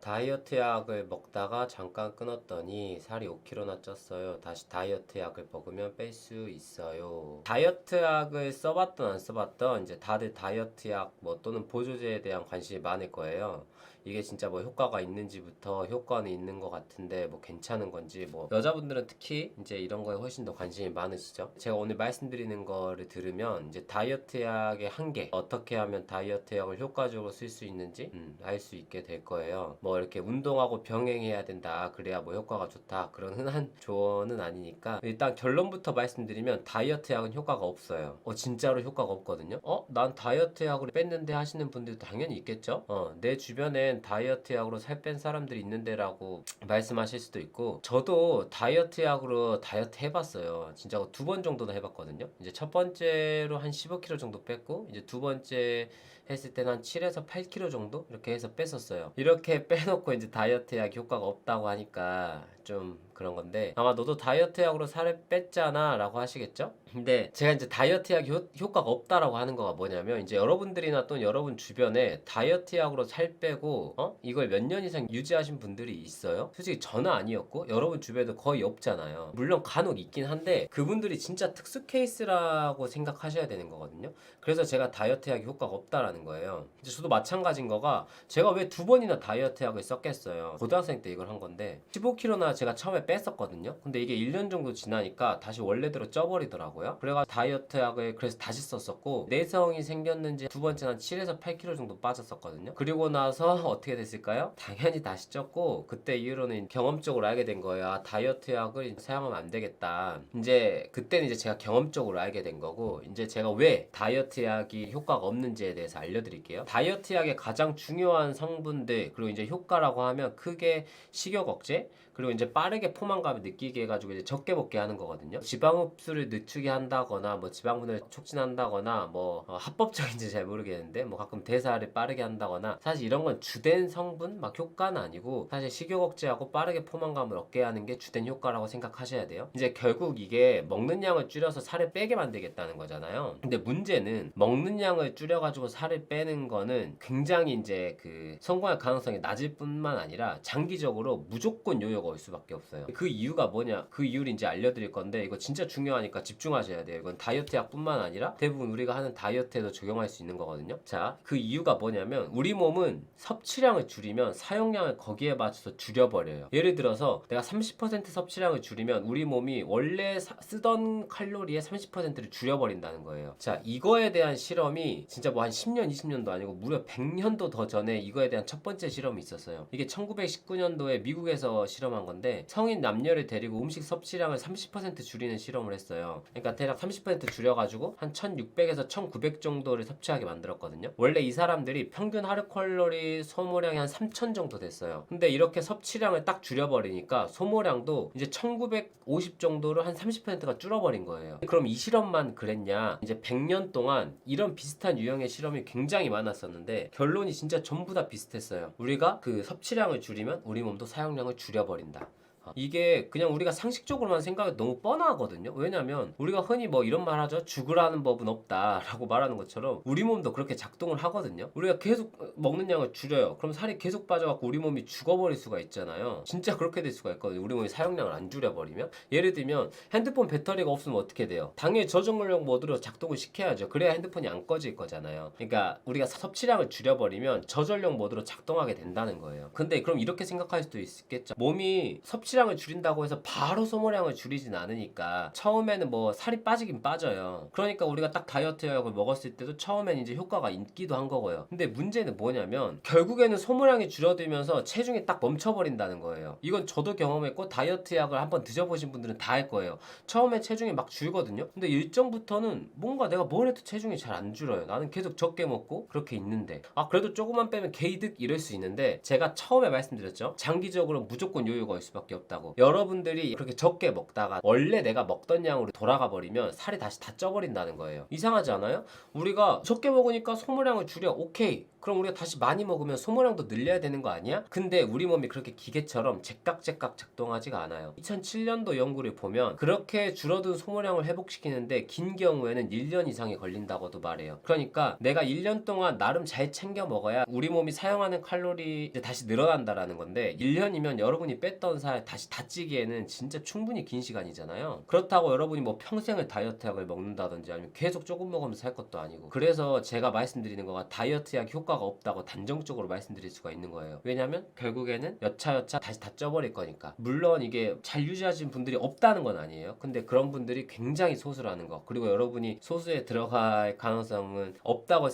다이어트 약을 먹다가 잠깐 끊었더니 살이 5kg나 쪘어요. 다시 다이어트 약을 먹으면 뺄 수 있어요. 다이어트 약을 써봤던 안 써봤던 이제 다들 다이어트 약 뭐 또는 보조제에 대한 관심이 많을 거예요. 이게 진짜 뭐 효과가 있는지부터 효과는 있는 것 같은데 뭐 괜찮은 건지 뭐 여자분들은 특히 이제 이런 거에 훨씬 더 관심이 많으시죠. 제가 오늘 말씀드리는 거를 들으면 이제 다이어트 약의 한계, 어떻게 하면 다이어트 약을 효과적으로 쓸 수 있는지 알 수 있게 될 거예요. 뭐 이렇게 운동하고 병행해야 된다, 그래야 뭐 효과가 좋다, 그런 흔한 조언은 아니니까 일단 결론부터 말씀드리면 다이어트 약은 효과가 없어요. 진짜로 효과가 없거든요. 난 다이어트 약으로 뺐는데 하시는 분들도 당연히 있겠죠. 내 주변엔 다이어트 약으로 살 뺀 사람들이 있는데라고 말씀하실 수도 있고, 저도 다이어트 약으로 다이어트 해봤어요. 진짜 2번 정도는 해봤거든요. 이제 첫 번째로 한 15kg 정도 뺐고, 이제 두 번째 했을 때는 한 7에서 8kg 정도 이렇게 해서 뺐었어요. 이렇게 빼놓고 이제 다이어트 약 효과가 없다고 하니까 좀 그런 건데, 아마 너도 다이어트 약으로 살을 뺐잖아 라고 하시겠죠? 근데 제가 이제 다이어트 약 효과가 없다라고 하는 거가 뭐냐면, 이제 여러분들이나 또는 여러분 주변에 다이어트 약으로 살 빼고 이걸 몇 년 이상 유지하신 분들이 있어요? 솔직히 저는 아니었고 여러분 주변에도 거의 없잖아요. 물론 간혹 있긴 한데 그분들이 진짜 특수 케이스라고 생각하셔야 되는 거거든요. 그래서 제가 다이어트 약이 효과가 없다라는 거예요. 이제 저도 마찬가지인 거가, 제가 왜 2번이나 다이어트 약을 썼겠어요. 고등학생 때 이걸 한 건데 15kg나 제가 처음에 뺐었거든요. 근데 이게 1년 정도 지나니까 다시 원래대로 쪄버리더라고요. 그래가 다이어트 약을 그래서 다시 썼었고, 내성이 생겼는지 두 번째는 7에서 8kg 정도 빠졌었거든요. 그리고 나서 어떻게 됐을까요? 당연히 다시 쪘고, 그때 이후로는 경험적으로 알게 된 거예요. 다이어트 약을 사용하면 안 되겠다. 이제 그때는 이제 제가 경험적으로 알게 된 거고, 이제 제가 왜 다이어트 약이 효과가 없는지에 대해서 알려드릴게요. 다이어트 약의 가장 중요한 성분들, 그리고 이제 효과라고 하면 크게 식욕 억제, 그리고 이제 빠르게 포만감을 느끼게 해가지고 이제 적게 먹게 하는 거거든요. 지방 흡수를 늦추게 한다거나 뭐 지방분해를 촉진한다거나 뭐 합법적인지 잘 모르겠는데 뭐 가끔 대사를 빠르게 한다거나, 사실 이런 건 주된 성분 막 효과는 아니고, 사실 식욕 억제하고 빠르게 포만감을 얻게 하는 게 주된 효과라고 생각하셔야 돼요. 이제 결국 이게 먹는 양을 줄여서 살을 빼게 만들겠다는 거잖아요. 근데 문제는 먹는 양을 줄여가지고 살을 빼는 거는 굉장히 이제 그 성공할 가능성이 낮을 뿐만 아니라 장기적으로 무조건 요요가 올 수밖에 없어요. 그 이유가 뭐냐, 그 이유를 이제 알려드릴 건데, 이거 진짜 중요하니까 집중하셔야 돼요. 이건 다이어트 약뿐만 아니라 대부분 우리가 하는 다이어트에도 적용할 수 있는 거거든요. 자, 그 이유가 뭐냐면, 우리 몸은 섭취량을 줄이면 사용량을 거기에 맞춰서 줄여버려요. 예를 들어서 내가 30% 섭취량을 줄이면 우리 몸이 원래 쓰던 칼로리의 30%를 줄여버린다는 거예요. 자, 이거에 대한 실험이 진짜 뭐 한 10년, 20년도 아니고 무려 100년도 더 전에 이거에 대한 첫 번째 실험이 있었어요. 이게 1919년도에 미국에서 실험한 건데, 성인 남녀를 데리고 음식 섭취량을 30% 줄이는 실험을 했어요. 그러니까 대략 30% 줄여가지고 한 1600에서 1900 정도를 섭취하게 만들었거든요. 원래 이 사람들이 평균 하루 칼로리 소모량이 한 3000 정도 됐어요. 근데 이렇게 섭취량을 딱 줄여버리니까 소모량도 이제 1950 정도로 한 30%가 줄어버린 거예요. 그럼 이 실험만 그랬냐? 이제 100년 동안 이런 비슷한 유형의 실험이 굉장히 많았었는데 결론이 진짜 전부 다 비슷했어요. 우리가 그 섭취량을 줄이면 우리 몸도 사용량을 줄여버린다. 이게 그냥 우리가 상식적으로만 생각해도 너무 뻔하거든요. 왜냐면 우리가 흔히 뭐 이런 말 하죠. 죽으라는 법은 없다 라고 말하는 것처럼 우리 몸도 그렇게 작동을 하거든요. 우리가 계속 먹는 양을 줄여요. 그럼 살이 계속 빠져갖고 우리 몸이 죽어버릴 수가 있잖아요. 진짜 그렇게 될 수가 있거든요. 우리 몸이 사용량을 안 줄여버리면. 예를 들면 핸드폰 배터리가 없으면 어떻게 돼요? 당연히 저전고력 모드로 작동을 시켜야죠. 그래야 핸드폰이 안 꺼질 거잖아요. 그러니까 우리가 섭취량을 줄여버리면 저전력 모드로 작동하게 된다는 거예요. 근데 그럼 이렇게 생각할 수도 있겠죠. 몸이 섭취량을 줄인다고 해서 바로 소모량을 줄이진 않으니까 처음에는 뭐 살이 빠지긴 빠져요. 그러니까 우리가 딱 다이어트 약을 먹었을 때도 처음엔 이제 효과가 있기도 한 거고요. 근데 문제는 뭐냐면 결국에는 소모량이 줄어들면서 체중이 딱 멈춰버린다는 거예요. 이건 저도 경험했고 다이어트 약을 한번 드셔보신 분들은 다 할 거예요. 처음에 체중이 막 줄거든요. 근데 일정부터는 뭔가 내가 뭘 해도 체중이 잘 안 줄어요. 나는 계속 적게 먹고 그렇게 있는데 그래도 조금만 빼면 개이득 이럴 수 있는데, 제가 처음에 말씀드렸죠. 장기적으로 무조건 요요가 올 수밖에 없다고. 여러분들이 그렇게 적게 먹다가 원래 내가 먹던 양으로 돌아가 버리면 살이 다시 다 쪄버린다는 거예요. 이상하지 않아요? 우리가 적게 먹으니까 소모량을 줄여. 오케이. 그럼 우리가 다시 많이 먹으면 소모량도 늘려야 되는 거 아니야? 근데 우리 몸이 그렇게 기계처럼 제깍제깍 작동하지가 않아요. 2007년도 연구를 보면 그렇게 줄어든 소모량을 회복시키는데 긴 경우에는 1년 이상이 걸린다고도 말해요. 그러니까 내가 1년 동안 나름 잘 챙겨 먹어야 우리 몸이 사용하는 칼로리 이제 다시 늘어난다라는 건데 1년이면 여러분이 뺐던 살 다시 다 찌기에는 진짜 충분히 긴 시간이잖아요. 그렇다고 여러분이 뭐 평생을 다이어트 약을 먹는다든지 아니면 계속 조금 먹으면서 살 것도 아니고. 그래서 제가 말씀드리는 거가 다이어트 약 효과가 없다고 단정적으로 말씀드릴 수가 있는 거예요. 왜냐면 결국에는 여차여차 다시 다 쪄버릴 거니까. 물론 이게 잘 유지하신 분들이 없다는 건 아니에요. 근데 그런 분들이 굉장히 소수라는 거. 그리고 여러분이 소수에 들어갈 가능성은 없다고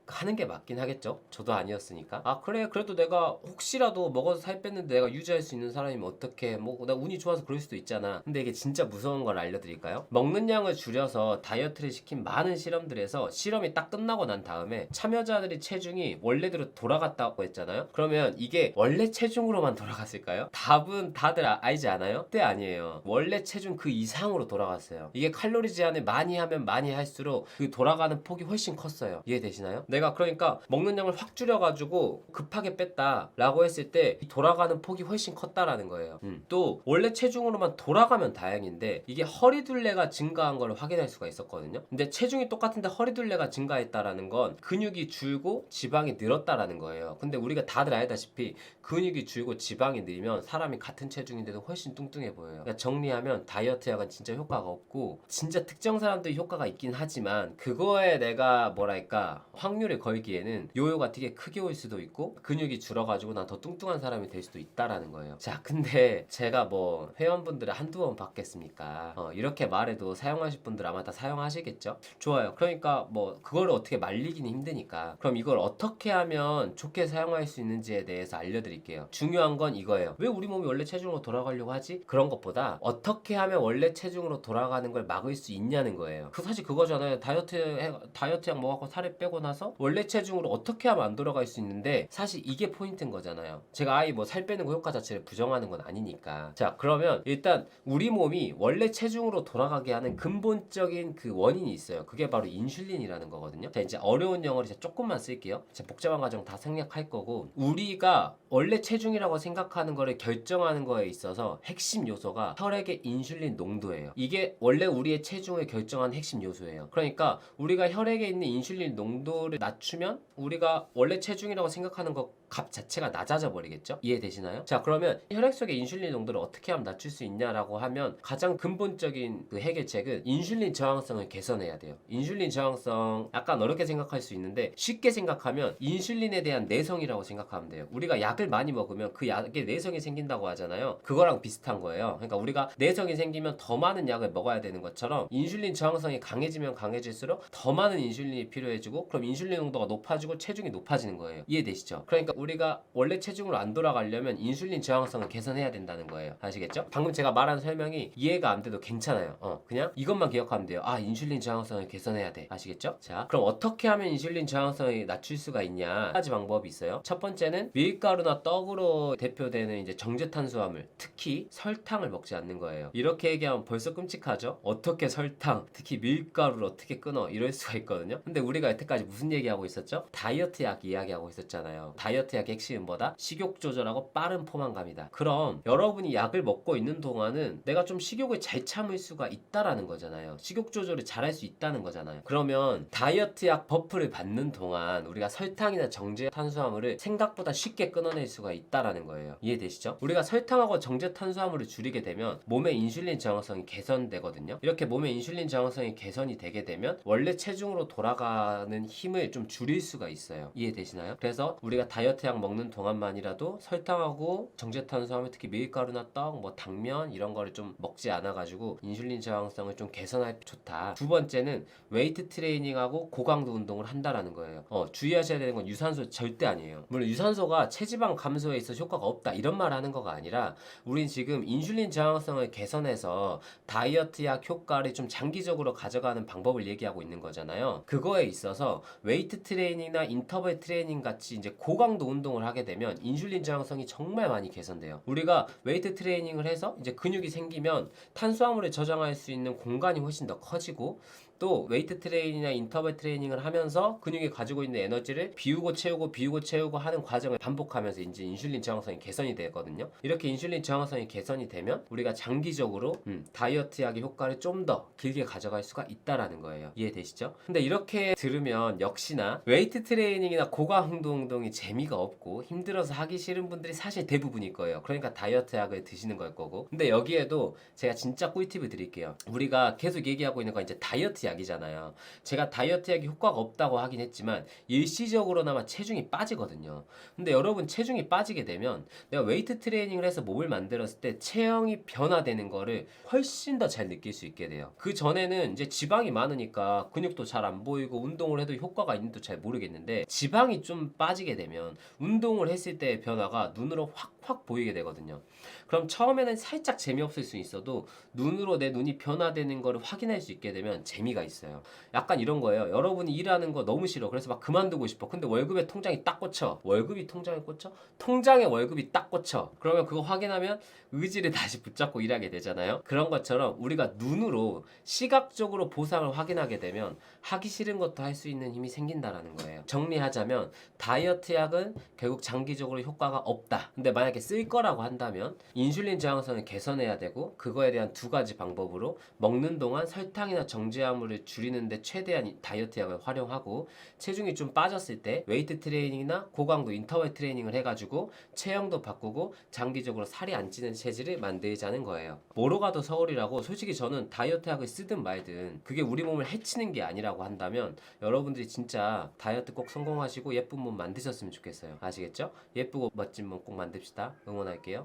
하는 게 맞긴 하겠죠. 저도 아니었으니까. 아 그래 그래도 내가 혹시라도 먹어서 살 뺐는데 내가 유지할 수 있는 사람이면 어떡해. 뭐 나 운이 좋아서 그럴 수도 있잖아. 근데 이게 진짜 무서운 걸 알려드릴까요? 먹는 양을 줄여서 다이어트를 시킨 많은 실험들에서 실험이 딱 끝나고 난 다음에 참여자들의 체중이 원래대로 돌아갔다고 했잖아요. 그러면 이게 원래 체중으로만 돌아갔을까요? 답은 다들 알지 않아요? 네 아니에요. 원래 체중 그 이상으로 돌아갔어요. 이게 칼로리 제한을 많이 하면 많이 할수록 그 돌아가는 폭이 훨씬 컸어요. 이해되시나요? 내가 그러니까 먹는 양을 확 줄여가지고 급하게 뺐다 라고 했을 때 돌아가는 폭이 훨씬 컸다라는 거예요. 또 원래 체중으로만 돌아가면 다행인데 이게 허리둘레가 증가한 걸 확인할 수가 있었거든요. 근데 체중이 똑같은데 허리둘레가 증가했다라는 건 근육이 줄고 지방이 늘었다라는 거예요. 근데 우리가 다들 알다시피 근육이 줄고 지방이 늘면 사람이 같은 체중인데도 훨씬 뚱뚱해 보여요. 그러니까 정리하면 다이어트 약은 진짜 효과가 없고 진짜 특정 사람들이 효과가 있긴 하지만 그거에 내가 뭐랄까 확률을 걸기에는 요요가 되게 크게 올 수도 있고 근육이 줄어가지고 난 더 뚱뚱한 사람이 될 수도 있다라는 거예요. 자 근데 제가 뭐 회원분들을 한두 번 받겠습니까? 이렇게 말해도 사용하실 분들 아마 다 사용하시겠죠? 좋아요. 그러니까 뭐 그거를 어떻게 말리기는 힘드니까 그럼 이걸 어떻게 하면 좋게 사용할 수 있는지에 대해서 알려드릴게요. 중요한 건 이거예요. 왜 우리 몸이 원래 체중으로 돌아가려고 하지? 그런 것보다 어떻게 하면 원래 체중으로 돌아가는 걸 막을 수 있냐는 거예요. 사실 그거잖아요. 다이어트 약 먹고 살을 빼고 나서 원래 체중으로 어떻게 하면 안 돌아갈 수 있는데 사실 이게 포인트인 거잖아요. 제가 아예 뭐 살 빼는 거 효과 자체를 부정하는 건 아니니까. 자 그러면 일단 우리 몸이 원래 체중으로 돌아가게 하는 근본적인 그 원인이 있어요. 그게 바로 인슐린이라는 거거든요. 자 이제 어려운 영어를 이제 조금만 쓸게요. 제 복잡한 과정 다 생략할 거고 우리가 원래 체중이라고 생각하는 거를 결정하는 거에 있어서 핵심 요소가 혈액의 인슐린 농도예요. 이게 원래 우리의 체중을 결정하는 핵심 요소예요. 그러니까 우리가 혈액에 있는 인슐린 농도를 낮추면 우리가 원래 체중이라고 생각하는 것 값 자체가 낮아져 버리겠죠? 이해되시나요? 자 그러면 혈액 속의 인슐린 농도를 어떻게 하면 낮출 수 있냐라고 하면 가장 근본적인 그 해결책은 인슐린 저항성을 개선해야 돼요. 인슐린 저항성 약간 어렵게 생각할 수 있는데 쉽게 생각하면 인슐린에 대한 내성이라고 생각하면 돼요. 우리가 약을 많이 먹으면 그 약에 내성이 생긴다고 하잖아요. 그거랑 비슷한 거예요. 그러니까 우리가 내성이 생기면 더 많은 약을 먹어야 되는 것처럼 인슐린 저항성이 강해지면 강해질수록 더 많은 인슐린이 필요해지고 그럼 인슐린 농도가 높아지고 체중이 높아지는 거예요. 이해되시죠? 그러니까 우리가 원래 체중으로 안 돌아가려면 인슐린 저항성을 개선해야 된다는 거예요. 아시겠죠? 방금 제가 말한 설명이 이해가 안 돼도 괜찮아요. 그냥 이것만 기억하면 돼요. 아 인슐린 저항성을 개선해야 돼. 아시겠죠? 자 그럼 어떻게 하면 인슐린 저항성을 낮출 수가 있냐? 한 가지 방법이 있어요. 첫 번째는 밀가루나 떡으로 대표되는 이제 정제탄수화물, 특히 설탕을 먹지 않는 거예요. 이렇게 얘기하면 벌써 끔찍하죠? 어떻게 설탕, 특히 밀가루를 어떻게 끊어? 이럴 수가 있거든요. 근데 우리가 여태까지 무슨 얘기하고 있었죠? 다이어트 약 이야기하고 있었잖아요. 다이어트 약의 핵심은 뭐다? 식욕 조절하고 빠른 포만감이다. 그럼 여러분이 약을 먹고 있는 동안은 내가 좀 식욕을 잘 참을 수가 있다라는 거잖아요. 식욕 조절을 잘할 수 있다는 거잖아요. 그러면 다이어트 약 버프를 받는 동안 우리가 설탕이나 정제 탄수화물을 생각보다 쉽게 끊어낼 수가 있다라는 거예요. 이해되시죠? 우리가 설탕하고 정제 탄수화물을 줄이게 되면 몸의 인슐린 저항성이 개선되거든요. 이렇게 몸의 인슐린 저항성이 개선이 되게 되면 원래 체중으로 돌아가는 힘을 좀 줄일 수가 있어요. 이해되시나요? 그래서 우리가 다이어트 약 먹는 동안만이라도 설탕하고 정제 탄수화물 특히 밀가루나 떡, 뭐 당면 이런 거를 좀 먹지 않아 가지고 인슐린 저항성을 좀 개선할 좋다. 두 번째는 웨이트 트레이닝하고 고강도 운동을 한다라는 거예요. 주의하셔야 되는 건 유산소 절대 아니에요. 물론 유산소가 체지방 감소에 있어 효과가 없다 이런 말 하는 거가 아니라 우린 지금 인슐린 저항성을 개선해서 다이어트 약 효과를 좀 장기적으로 가져가는 방법을 얘기하고 있는 거잖아요. 그거에 있어서 웨이트 트레이닝이나 인터벌 트레이닝 같이 이제 고강도 운동을 하게 되면 인슐린 저항성이 정말 많이 개선돼요. 우리가 웨이트 트레이닝을 해서 이제 근육이 생기면 탄수화물을 저장할 수 있는 공간이 훨씬 더 커지고, 또 웨이트 트레이닝이나 인터벌 트레이닝을 하면서 근육이 가지고 있는 에너지를 비우고 채우고 하는 과정을 반복하면서 이제 인슐린 저항성이 개선이 되거든요. 이렇게 인슐린 저항성이 개선이 되면 우리가 장기적으로 다이어트 약의 효과를 좀 더 길게 가져갈 수가 있다라는 거예요. 이해되시죠? 근데 이렇게 들으면 역시나 웨이트 트레이닝이나 고강도 운동이 재미가 없고 힘들어서 하기 싫은 분들이 사실 대부분일 거예요. 그러니까 다이어트 약을 드시는 걸 거고. 근데 여기에도 제가 진짜 꿀팁을 드릴게요. 우리가 계속 얘기하고 있는 건 이제 다이어트 약이잖아요. 제가 다이어트 약이 효과가 없다고 하긴 했지만 일시적으로나마 체중이 빠지거든요. 근데 여러분 체중이 빠지게 되면 내가 웨이트 트레이닝을 해서 몸을 만들었을 때 체형이 변화되는 거를 훨씬 더 잘 느낄 수 있게 돼요. 그 전에는 이제 지방이 많으니까 근육도 잘 안 보이고 운동을 해도 효과가 있는지도 잘 모르겠는데, 지방이 좀 빠지게 되면 운동을 했을 때의 변화가 눈으로 확 보이게 되거든요. 그럼 처음에는 살짝 재미없을 수 있어도 눈으로 내 눈이 변화되는 거를 확인할 수 있게 되면 재미가 있어요. 약간 이런 거예요. 여러분이 일하는 거 너무 싫어. 그래서 막 그만두고 싶어. 근데 월급에 통장이 딱 꽂혀. 월급이 통장에 꽂혀? 통장에 월급이 딱 꽂혀. 그러면 그거 확인하면 의지를 다시 붙잡고 일하게 되잖아요. 그런 것처럼 우리가 눈으로 시각적으로 보상을 확인하게 되면 하기 싫은 것도 할 수 있는 힘이 생긴다라는 거예요. 정리하자면 다이어트 약은 결국 장기적으로 효과가 없다. 근데 만약에 쓸 거라고 한다면 인슐린 저항성을 개선해야 되고, 그거에 대한 두 가지 방법으로 먹는 동안 설탕이나 정제화물을 줄이는데 최대한 다이어트 약을 활용하고, 체중이 좀 빠졌을 때 웨이트 트레이닝이나 고강도 인터벌 트레이닝을 해가지고 체형도 바꾸고 장기적으로 살이 안 찌는 체질을 만들자는 거예요. 뭐로 가도 서울이라고. 솔직히 저는 다이어트 약을 쓰든 말든 그게 우리 몸을 해치는 게 아니라고 한다면 여러분들이 진짜 다이어트 꼭 성공하시고 예쁜 몸 만드셨으면 좋겠어요. 아시겠죠? 예쁘고 멋진 몸 꼭 만듭시다. 응원할게요.